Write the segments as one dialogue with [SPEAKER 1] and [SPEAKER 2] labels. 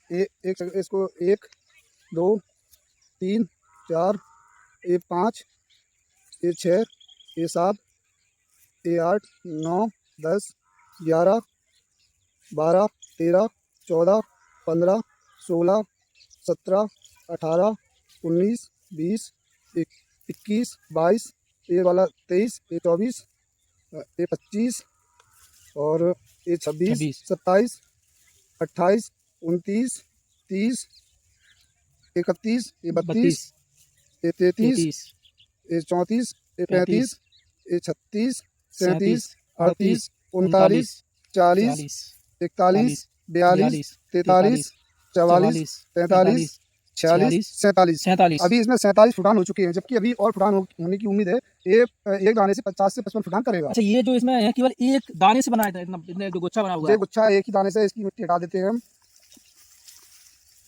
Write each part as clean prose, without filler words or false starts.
[SPEAKER 1] इसको 1 2 3 4 ये 5 ये 6 ये 7 ये 8 9 10 11 12 13 14 15 16 17 18 19 20 21 22 ये वाला 23 ये 24 ये 25 और ये 26 27 28 29 30 31 ये 32 ये 33 ये 34 ये 35 ये 36 37 38 39 40 41 42 43 44 43 46 47। अभी इसमें 47 फुटान हो चुके हैं, जबकि अभी और फुटान होने की उम्मीद है। ये एक दाने से 50 से 55 फुटान करेगा।
[SPEAKER 2] अच्छा, ये जो इसमें है केवल एक दाने से बनाया था, इतना जो गुच्छा बना हुआ है?
[SPEAKER 1] ये गुच्छा एक ही दाने से, इसकी मिट्टी हटा देते हैं हम।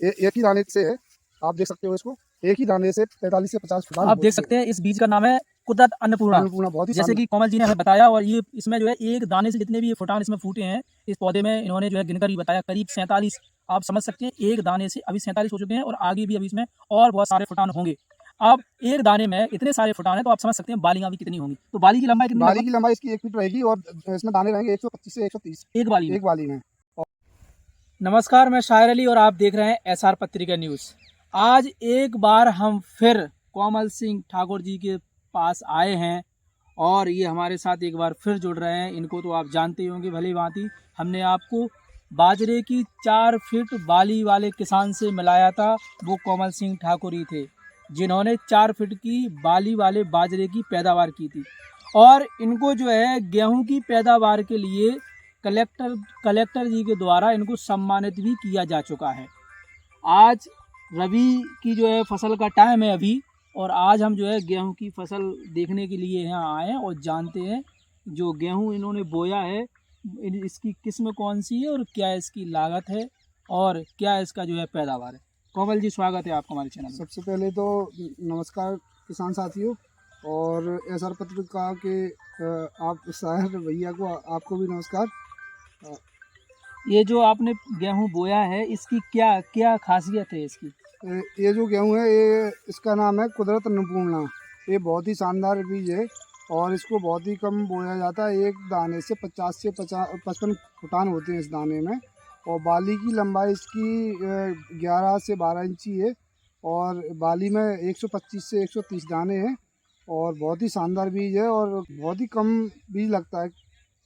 [SPEAKER 1] एक ही दाने से है, आप देख सकते हो इसको, एक ही दाने से 45 से 50 फुटान
[SPEAKER 2] आप देख सकते हैं। इस बीज का नाम है कुदरत अन्नपूर्णा।
[SPEAKER 1] बहुत ही
[SPEAKER 2] जैसे कि कोमल जी ने हमें बताया, और ये इसमें जो है एक दाने से जितने भी ये फुटान इसमें फूटे हैं इस पौधे में, इन्होंने जो है गिनकर ही बताया करीब 47। आप समझ सकते हैं, एक दाने से अभी 47 हो चुके हैं, और आगे भी अभी इसमें और बहुत सारे फुटान होंगे। अब एक दाने में इतने सारे फुटान है, तो आप समझ सकते हैं बालियां भी कितनी होंगी। तो बाली की लंबाई कितनी?
[SPEAKER 1] बाली की लंबाई इसकी 1 फीट रहेगी, और इसमें दाने रहेंगे 125 से 130
[SPEAKER 2] एक बाली में।
[SPEAKER 3] नमस्कार, मैं शायर अली और आप देख रहे हैं एसआर पत्रिका न्यूज़। आज एक बार हम फिर कोमल सिंह ठाकुर जी के पास आए हैं, और ये हमारे साथ एक बार फिर जुड़ रहे हैं। इनको तो आप जानते ही होंगे भली भांति। हमने आपको बाजरे की 4 फीट बाली वाले किसान से मिलाया था। वो कोमल सिंह ठाकुर ही थे जिन्होंने 4 फीट की बाली वाले बाजरे की पैदावार की थी, और इनको जो है गेहूं की पैदावार के लिए कलेक्टर जी के द्वारा इनको सम्मानित भी किया जा चुका है। आज रबी की जो है फसल का टाइम है अभी, और आज हम जो है गेहूं की फसल देखने के लिए यहाँ आए हैं और जानते हैं जो गेहूं इन्होंने बोया है इसकी किस्म कौन सी है, और क्या इसकी लागत है, और क्या इसका जो है पैदावार है। कोमल जी, स्वागत है आपका हमारे चैनल में।
[SPEAKER 1] सबसे पहले तो नमस्कार किसान साथियों, और एसआर पत्रिका के आप शायर भैया को, आपको भी नमस्कार।
[SPEAKER 3] ये जो आपने गेहूं बोया है, इसकी क्या क्या खासियत है इसकी?
[SPEAKER 1] ये जो गेहूं है, ये इसका नाम है कुदरत अन्नपूर्णा। ये बहुत ही शानदार बीज है, और इसको बहुत ही कम बोया जाता है। एक दाने से 50 से 55 फुटान होते हैं इस दाने में, और बाली की लंबाई इसकी 11 से 12 इंची है, और बाली में 125 से 130 दाने हैं, और बहुत ही शानदार बीज है, और बहुत ही कम बीज लगता है।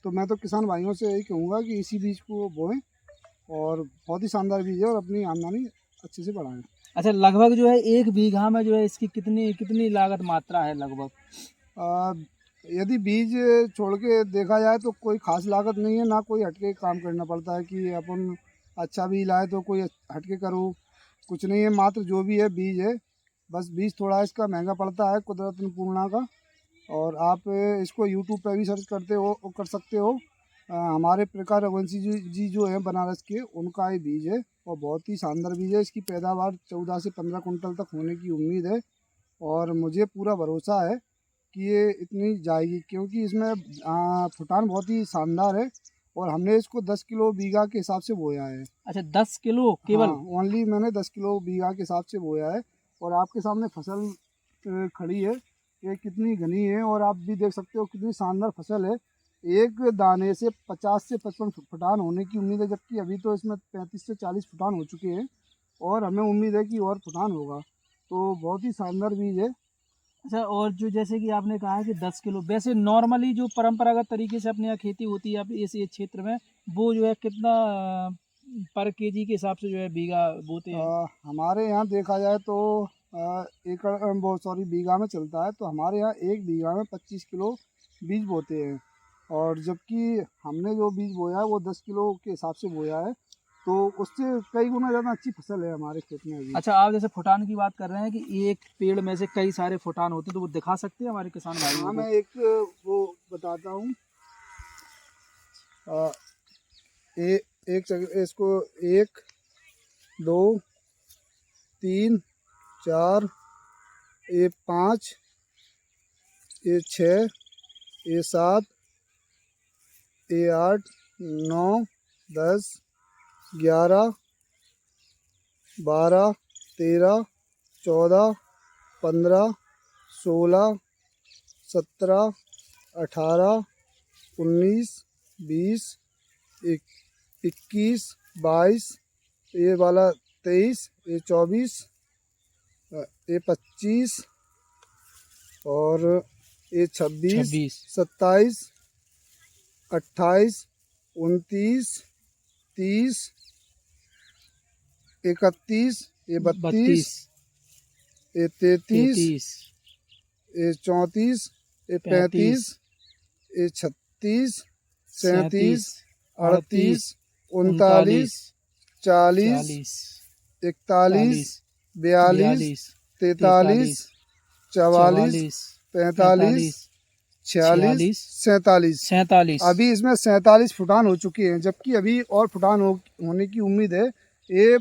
[SPEAKER 1] तो मैं तो किसान भाइयों से यही कहूँगा कि इसी बीज को बोएं, और बहुत ही शानदार बीज है, और अपनी आमदनी अच्छे से बढ़ाएं।
[SPEAKER 3] अच्छा, लगभग जो है 1 बीघा में जो है इसकी कितनी लागत मात्रा है लगभग?
[SPEAKER 1] यदि बीज छोड़ के देखा जाए तो कोई खास लागत नहीं है, ना कोई हटके काम करना पड़ता है कि अपन अच्छा बीज लाए तो कोई हटके करो, कुछ नहीं है। मात्र जो भी है बीज है, बस बीज थोड़ा इसका महंगा पड़ता है कुदरत अन्नपूर्णा का, और आप इसको यूट्यूब पर भी सर्च कर सकते हो। हमारे प्रकार रघुवंशी जी जो हैं बनारस के, उनका ये बीज है, और बहुत ही शानदार बीज है। इसकी पैदावार 14 से 15 कुंटल तक होने की उम्मीद है, और मुझे पूरा भरोसा है कि ये इतनी जाएगी, क्योंकि इसमें फुटान बहुत ही शानदार है, और हमने इसको 10 किलो बीघा के हिसाब से बोया है।
[SPEAKER 3] अच्छा, 10 किलो केवल?
[SPEAKER 1] हाँ, ओनली मैंने 10 किलो बीघा के हिसाब से बोया है, और आपके सामने फसल खड़ी है, ये कितनी घनी है, और आप भी देख सकते हो कितनी शानदार फसल है। एक दाने से 50 से 55 फुटान होने की उम्मीद है, जबकि अभी तो इसमें 35 से 40 फुटान हो चुके हैं, और हमें उम्मीद है कि और फुटान होगा। तो बहुत ही शानदार बीज है।
[SPEAKER 3] अच्छा, और जो जैसे कि आपने कहा है कि 10 किलो, वैसे नॉर्मली जो परंपरागत तरीके से अपने यहाँ खेती होती है इस क्षेत्र में, वो जो है कितना पर केजी के हिसाब से जो है बीघा बोते हैं?
[SPEAKER 1] हमारे यहाँ देखा जाए तो एकड़ वो सॉरी बीघा में चलता है, तो हमारे यहाँ एक बीघा में 25 किलो बीज बोते हैं, और जबकि हमने जो बीज बोया है वो 10 किलो के हिसाब से बोया है, तो उससे कई गुना ज़्यादा अच्छी फसल है हमारे खेत में अभी।
[SPEAKER 3] अच्छा, आप जैसे फुटान की बात कर रहे हैं कि एक पेड़ में से कई सारे फुटान होते हैं, तो वो दिखा सकते हैं हमारे किसान भाइयों को?
[SPEAKER 1] हाँ, मैं एक वो बताता हूँ। इसको 1 2 3 4 ये 5 ये 6 ये 7 ये 8 9 10 11 12, 13, 14, 15, 16, 17, 18, 19, 20, 21, 22, ये वाला 23, ये 24, ये 25 और ये 26, 27, 28, 29, 30, 31, ये 32, ये 33, ये 34, ये 35, ये 36, 37, 38, 39, 40, 41, 42, 43, 44, 45, 46, 47।
[SPEAKER 3] 47।
[SPEAKER 1] अभी इसमें 47 फुटान हो चुके हैं, जबकि अभी और फुटान होने की उम्मीद है। ये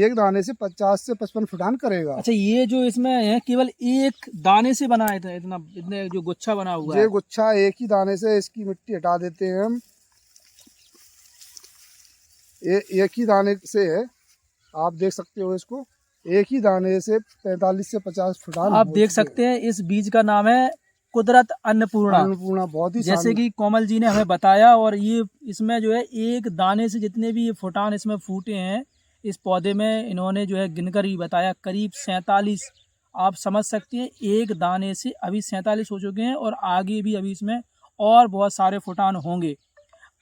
[SPEAKER 1] एक दाने से 50 से 55 फुटान करेगा।
[SPEAKER 3] अच्छा, ये जो इसमें है केवल एक दाने से बना है, इतने जो गुच्छा बना हुआ है।
[SPEAKER 1] ये गुच्छा एक ही दाने से, इसकी मिट्टी हटा देते हैं हम। ये एक ही दाने से है, आप देख सकते हो इसको। एक ही दाने से 45 से 50 फुटान
[SPEAKER 3] आप देख सकते हैं इस बीज का नाम है कुदरत अन्नपूर्णा।
[SPEAKER 1] अन्नपूर्णा, बहुत ही
[SPEAKER 3] जैसे कि कोमल जी ने हमें बताया, और ये इसमें जो है एक दाने से जितने भी ये फुटान इसमें फूटे हैं इस पौधे में, इन्होंने जो है गिनकर ही बताया करीब 47। आप समझ सकते हैं एक दाने से अभी 47 हो चुके हैं, और आगे भी अभी इसमें और बहुत सारे फुटान होंगे।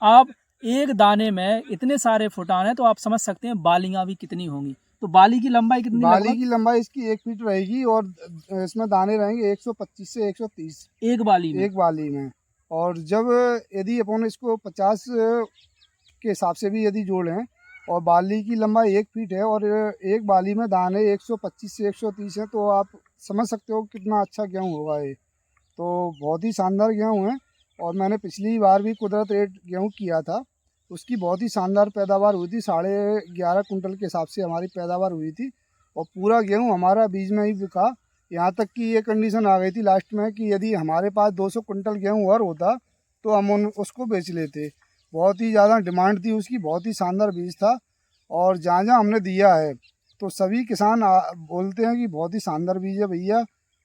[SPEAKER 3] आप एक दाने में इतने सारे फुटान हैं तो आप समझ सकते हैं बालियां भी कितनी होंगी। तो बाली की लंबाई कितनी?
[SPEAKER 1] बाली की लंबाई इसकी 1 फीट रहेगी, और इसमें दाने रहेंगे 125 से 130
[SPEAKER 3] एक बाली में।
[SPEAKER 1] एक बाली में। और जब यदि अपन इसको 50 के हिसाब से भी यदि जोड़ें, और बाली की लंबाई 1 फीट है और एक बाली में दाने 125 से 130 हैं, तो आप समझ सकते हो कितना अच्छा गेहूँ होगा ये। तो बहुत ही शानदार गेहूँ है। और मैंने पिछली बार भी कुदरत रेट गेहूँ किया था, उसकी बहुत ही शानदार पैदावार हुई थी। 11.5 कुंटल के हिसाब से हमारी पैदावार हुई थी, और पूरा गेहूँ हमारा बीज में ही बिका। यहाँ तक कि ये कंडीशन आ गई थी लास्ट में कि यदि हमारे पास 200 कुंटल गेहूँ और होता तो हम उसको बेच लेते। बहुत ही ज़्यादा डिमांड थी उसकी, बहुत ही शानदार बीज था। और जहाँ जहाँ हमने दिया है तो सभी किसान बोलते हैं कि बहुत ही शानदार बीज है भैया,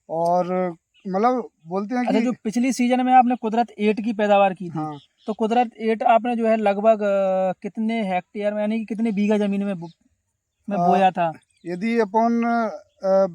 [SPEAKER 1] और मतलब बोलते हैं
[SPEAKER 3] अच्छा,
[SPEAKER 1] कि
[SPEAKER 3] जो पिछली सीजन में आपने कुदरत 8 की पैदावार की थी,
[SPEAKER 1] हाँ,
[SPEAKER 3] तो कुदरत 8 आपने जो है लगभग कितने हेक्टेयर में, यानी कि कितने बीघा जमीन में बोया था?
[SPEAKER 1] यदि अपन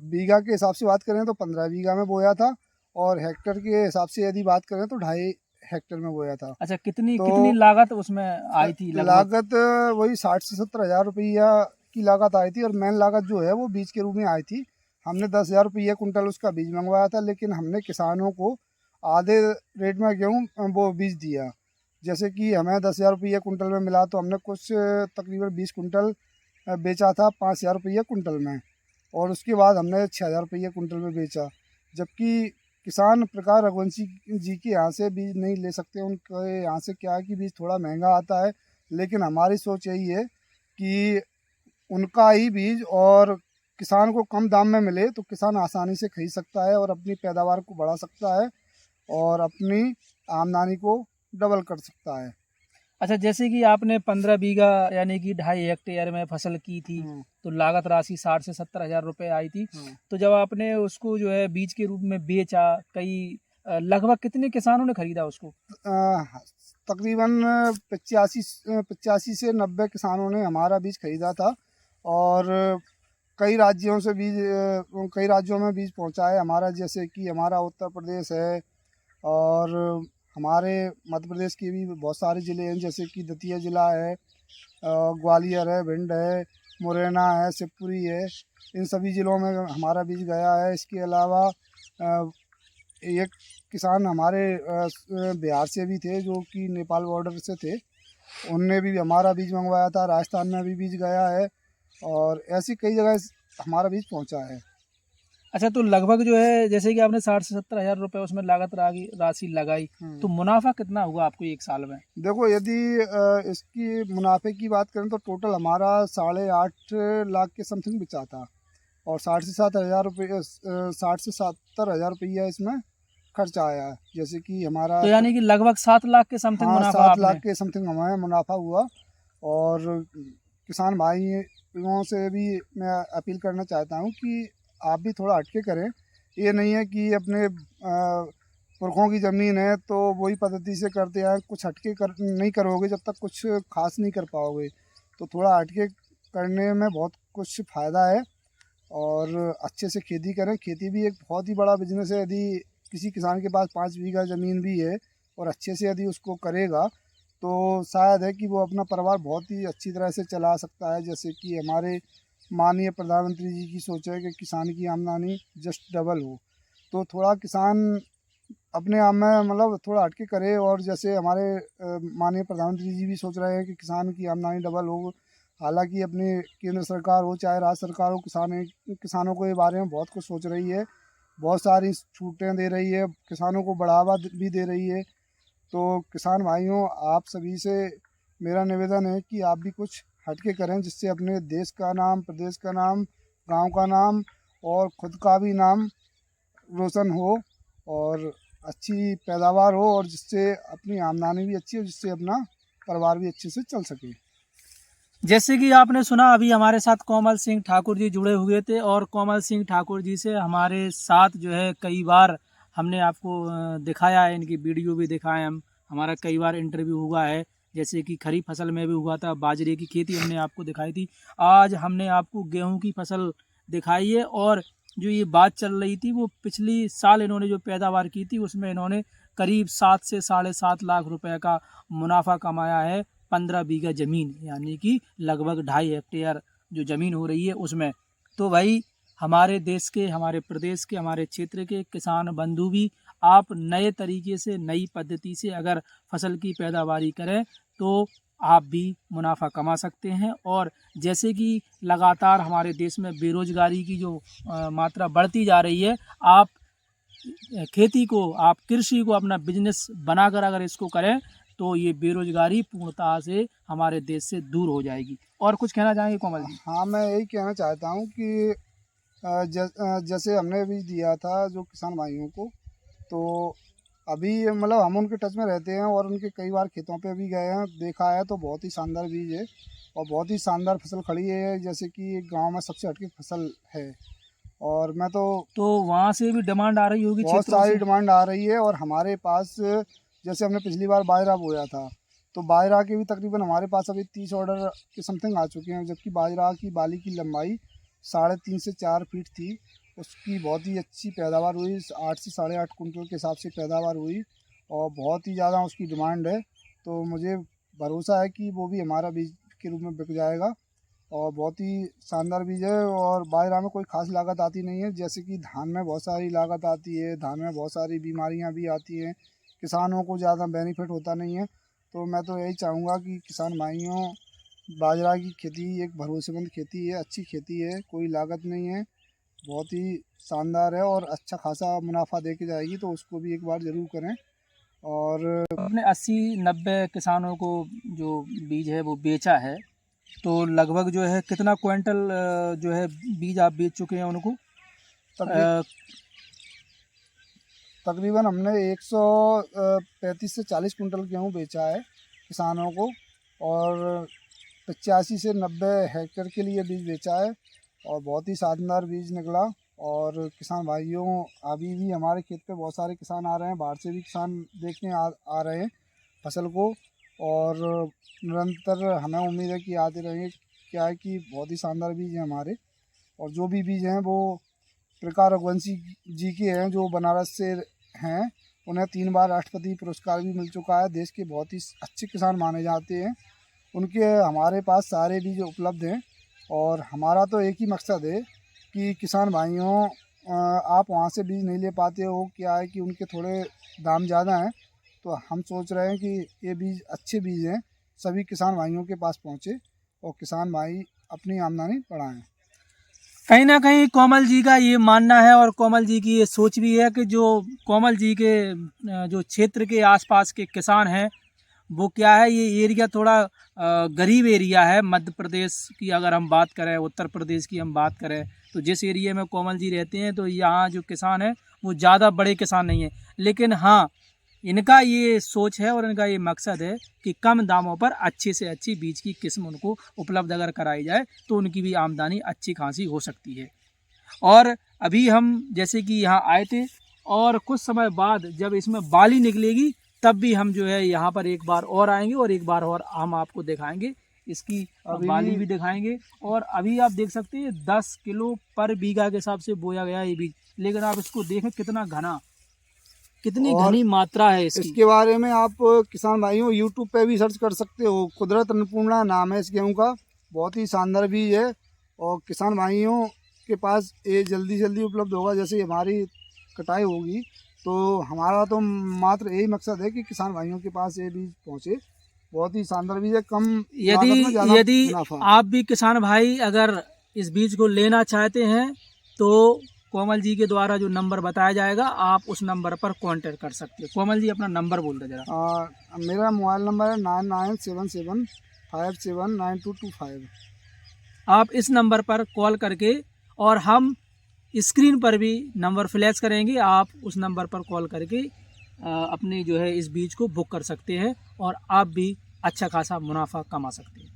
[SPEAKER 1] बीघा के हिसाब से बात करें तो 15 बीघा में बोया था, और हेक्टर के हिसाब से यदि बात करें तो 2.5 हेक्टर में बोया था।
[SPEAKER 3] अच्छा, कितनी
[SPEAKER 1] तो
[SPEAKER 3] कितनी लागत उसमें आई थी लगभग?
[SPEAKER 1] लागत वही 60 से 70 हज़ार रुपया की लागत आई थी, और मेन लागत जो है वो बीज के रूप में आई थी। हमने 10,000 रुपये कुंटल उसका बीज मंगवाया था, लेकिन हमने किसानों को आधे रेट में गेहूँ वो बीज दिया। जैसे कि हमें 10,000 रुपये कुंटल में मिला, तो हमने कुछ तकरीबन 20 कुंटल बेचा था 5,000 रुपये कुंटल में, और उसके बाद हमने 6,000 रुपये कुंटल में बेचा। जबकि किसान प्रकार रघुवंशी जी के यहाँ से बीज नहीं ले सकते, उनके यहाँ से क्या है कि बीज थोड़ा महंगा आता है। लेकिन हमारी सोच यही है कि उनका ही बीज और किसान को कम दाम में मिले तो किसान आसानी से खरीद सकता है, और अपनी पैदावार को बढ़ा सकता है, और अपनी आमदनी को डबल कर सकता है।
[SPEAKER 3] अच्छा, जैसे कि आपने 15 बीघा यानी कि 2.5 हेक्टेयर में फसल की थी, तो लागत राशि 60 से 70 हज़ार रुपये आई थी। तो जब आपने उसको जो है बीज के रूप में बेचा, लगभग कितने किसानों ने खरीदा उसको?
[SPEAKER 1] तकरीबन 85 से 90 किसानों ने हमारा बीज खरीदा था, और कई राज्यों में बीज पहुंचा है हमारा। जैसे कि हमारा उत्तर प्रदेश है, और हमारे मध्य प्रदेश के भी बहुत सारे ज़िले हैं, जैसे कि दतिया ज़िला है, ग्वालियर है, भिंड है, मुरैना है, शिवपुरी है। इन सभी ज़िलों में हमारा बीज गया है। इसके अलावा एक किसान हमारे बिहार से भी थे, जो कि नेपाल बॉर्डर से थे, उनने भी हमारा बीज मंगवाया था। राजस्थान में भी बीज गया है, और ऐसी कई जगह हमारा बीज पहुंचा है।
[SPEAKER 3] अच्छा, तो लगभग जो है जैसे कि आपने 60 से 70 हज़ार रुपये उसमें लागत राशि लगाई, तो मुनाफा कितना हुआ आपको एक साल में?
[SPEAKER 1] देखो, यदि इसकी मुनाफे की बात करें तो टोटल हमारा 8.5 लाख के समथिंग बिचा था, और 60 से 70 हज़ार रुपया इसमें खर्चा आया है। जैसे कि हमारा
[SPEAKER 3] तो यानी कि लगभग 7 लाख के समथिंग मुनाफा
[SPEAKER 1] 7 लाख के समथिंग हमें मुनाफा हुआ। और किसान भाई युवाओं से भी मैं अपील करना चाहता हूँ कि आप भी थोड़ा हटके करें। ये नहीं है कि अपने पुरखों की ज़मीन है तो वही पद्धति से करते आए, कुछ हटके नहीं करोगे जब तक कुछ खास नहीं कर पाओगे। तो थोड़ा हटके करने में बहुत कुछ फ़ायदा है और अच्छे से खेती करें। खेती भी एक बहुत ही बड़ा बिजनेस है। यदि किसी किसान के पास 5 बीघा ज़मीन भी है और अच्छे से यदि उसको करेगा तो शायद है कि वो अपना परिवार बहुत ही अच्छी तरह से चला सकता है। जैसे कि हमारे माननीय प्रधानमंत्री जी की सोच है कि किसान की आमदनी जस्ट डबल हो। तो थोड़ा किसान अपने आप में मतलब थोड़ा हटके करे। और जैसे हमारे माननीय प्रधानमंत्री जी भी सोच रहे हैं कि किसान की आमदनी डबल हो। हालांकि अपनी केंद्र सरकार हो चाहे राज्य सरकार हो, किसानों को ये बारे में बहुत कुछ सोच रही है, बहुत सारी छूटें दे रही है, किसानों को बढ़ावा भी दे रही है। तो किसान भाइयों, आप सभी से मेरा निवेदन है कि आप भी कुछ हटके करें जिससे अपने देश का नाम, प्रदेश का नाम, गांव का नाम और खुद का भी नाम रोशन हो और अच्छी पैदावार हो और जिससे अपनी आमदनी भी अच्छी हो, जिससे अपना परिवार भी अच्छे से चल सके।
[SPEAKER 3] जैसे कि आपने सुना, अभी हमारे साथ कोमल सिंह ठाकुर जी जुड़े हुए थे और कोमल सिंह ठाकुर जी से हमारे साथ जो है कई बार हमने आपको दिखाया है, इनकी वीडियो भी दिखाए हम, हमारा कई बार इंटरव्यू हुआ है। जैसे कि खरीफ फसल में भी हुआ था, बाजरे की खेती हमने आपको दिखाई थी। आज हमने आपको गेहूं की फसल दिखाई है और जो ये बात चल रही थी वो पिछली साल इन्होंने जो पैदावार की थी उसमें इन्होंने करीब 7 से 7.5 लाख रुपए का मुनाफा कमाया है 15 बीघा ज़मीन, यानी कि लगभग 2.5 हेक्टेयर जो ज़मीन हो रही है उसमें। तो भाई हमारे देश के, हमारे प्रदेश के, हमारे क्षेत्र के किसान बंधु भी आप नए तरीके से, नई पद्धति से अगर फसल की पैदावारी करें तो आप भी मुनाफा कमा सकते हैं। और जैसे कि लगातार हमारे देश में बेरोजगारी की जो मात्रा बढ़ती जा रही है, आप खेती को, आप कृषि को अपना बिजनेस बनाकर अगर इसको करें तो ये बेरोजगारी पूर्णतः से हमारे देश से दूर हो जाएगी। और कुछ कहना चाहेंगे कोमल जी?
[SPEAKER 1] हाँ, मैं यही कहना चाहता हूँ कि जैसे हमने भी दिया था जो किसान भाइयों को, तो अभी मतलब हम उनके टच में रहते हैं और उनके कई बार खेतों पे भी गए हैं, देखा है तो बहुत ही शानदार बीज है और बहुत ही शानदार फसल खड़ी है। जैसे कि गांव में सबसे हटके फसल है और मैं
[SPEAKER 3] तो वहाँ से भी डिमांड आ रही होगी,
[SPEAKER 1] बहुत
[SPEAKER 3] क्षेत्रों
[SPEAKER 1] सारी
[SPEAKER 3] से?
[SPEAKER 1] डिमांड आ रही है। और हमारे पास जैसे हमने पिछली बार बाजरा बोया था तो बाजरा के भी तकरीबन हमारे पास अभी 30 ऑर्डर के समथिंग आ चुके हैं, जबकि बाजरा की बाली की लंबाई 3.5 से 4 फीट थी। उसकी बहुत ही अच्छी पैदावार हुई, 8 से 8.5 कुंटल के हिसाब से पैदावार हुई और बहुत ही ज़्यादा उसकी डिमांड है। तो मुझे भरोसा है कि वो भी हमारा बीज के रूप में बिक जाएगा और बहुत ही शानदार बीज है। और बाजरा में कोई खास लागत आती नहीं है, जैसे कि धान में बहुत सारी लागत आती है, धान में बहुत सारी बीमारियां भी आती हैं, किसानों को ज़्यादा बेनिफिट होता नहीं है। तो मैं तो यही चाहूँगा कि किसान भाइयों, बाजरा की खेती एक भरोसेमंद खेती है, अच्छी खेती है, कोई लागत नहीं है, बहुत ही शानदार है और अच्छा खासा मुनाफा दे के जाएगी। तो उसको भी एक बार ज़रूर करें। और
[SPEAKER 3] अपने 80-90 किसानों को जो बीज है वो बेचा है, तो लगभग जो है कितना क्विंटल जो है बीज आप बेच चुके हैं उनको?
[SPEAKER 1] तकरीबन हमने 135 से 40 कुंटल गेहूँ बेचा है किसानों को और 85 से 90 हेक्टेयर के लिए बीज बेचा है और बहुत ही शानदार बीज निकला। और किसान भाइयों, अभी भी हमारे खेत पे बहुत सारे किसान आ रहे हैं, बाहर से भी किसान देखने आ रहे हैं फसल को और निरंतर हमें उम्मीद है कि आते रहेंगे। क्या है कि बहुत ही शानदार बीज हैं हमारे और जो भी बीज हैं वो प्रकार रघुवंशी जी के हैं जो बनारस से हैं। उन्हें 3 बार राष्ट्रपति पुरस्कार भी मिल चुका है। देश के बहुत ही अच्छे किसान माने जाते हैं। उनके हमारे पास सारे बीज उपलब्ध हैं और हमारा तो एक ही मकसद है कि किसान भाइयों, आप वहाँ से बीज नहीं ले पाते हो, क्या है कि उनके थोड़े दाम ज़्यादा हैं, तो हम सोच रहे हैं कि ये बीज अच्छे बीज हैं, सभी किसान भाइयों के पास पहुँचे और किसान भाई अपनी आमदनी बढ़ाएं।
[SPEAKER 3] कहीं ना कहीं कोमल जी का ये मानना है और कोमल जी की ये सोच भी है कि जो कोमल जी के जो क्षेत्र के आसपास के किसान हैं वो क्या है, ये एरिया थोड़ा गरीब एरिया है। मध्य प्रदेश की अगर हम बात करें, उत्तर प्रदेश की हम बात करें, तो जिस एरिया में कोमल जी रहते हैं तो यहाँ जो किसान हैं वो ज़्यादा बड़े किसान नहीं हैं। लेकिन हाँ, इनका ये सोच है और इनका ये मकसद है कि कम दामों पर अच्छी से अच्छी बीज की किस्म उनको उपलब्ध अगर कराई जाए तो उनकी भी आमदनी अच्छी खासी हो सकती है। और अभी हम जैसे कि यहाँ आए थे और कुछ समय बाद जब इसमें बाली निकलेगी तब भी हम जो है यहाँ पर एक बार और आएंगे और एक बार और हम आपको दिखाएंगे, इसकी बाली भी दिखाएंगे। और अभी आप देख सकते हैं 10 किलो पर बीघा के हिसाब से बोया गया है ये बीज, लेकिन आप इसको देखें कितना घना, कितनी घनी मात्रा है इसकी।
[SPEAKER 1] इसके बारे में आप किसान भाइयों यूट्यूब पे भी सर्च कर सकते हो, कुदरत अन्नपूर्णा नाम है इस गेहूँ का, बहुत ही शानदार बीज है। और किसान भाइयों के पास ये जल्दी जल्दी उपलब्ध होगा। जैसे हमारी कटाई होगी तो हमारा तो मात्र यही मकसद है कि किसान भाइयों के पास ये बीज पहुँचे। बहुत ही शानदार बीज है, कम
[SPEAKER 3] यदि आप भी किसान भाई अगर इस बीज को लेना चाहते हैं तो कोमल जी के द्वारा जो नंबर बताया जाएगा आप उस नंबर पर कांटेक्ट कर सकते हैं। कोमल जी अपना नंबर बोल दे जरा।
[SPEAKER 1] मेरा मोबाइल नंबर है 9977579225।
[SPEAKER 3] आप इस नंबर पर कॉल करके, और हम स्क्रीन पर भी नंबर फ्लैश करेंगे, आप उस नंबर पर कॉल करके अपने जो है इस बीज को बुक कर सकते हैं और आप भी अच्छा खासा मुनाफा कमा सकते हैं।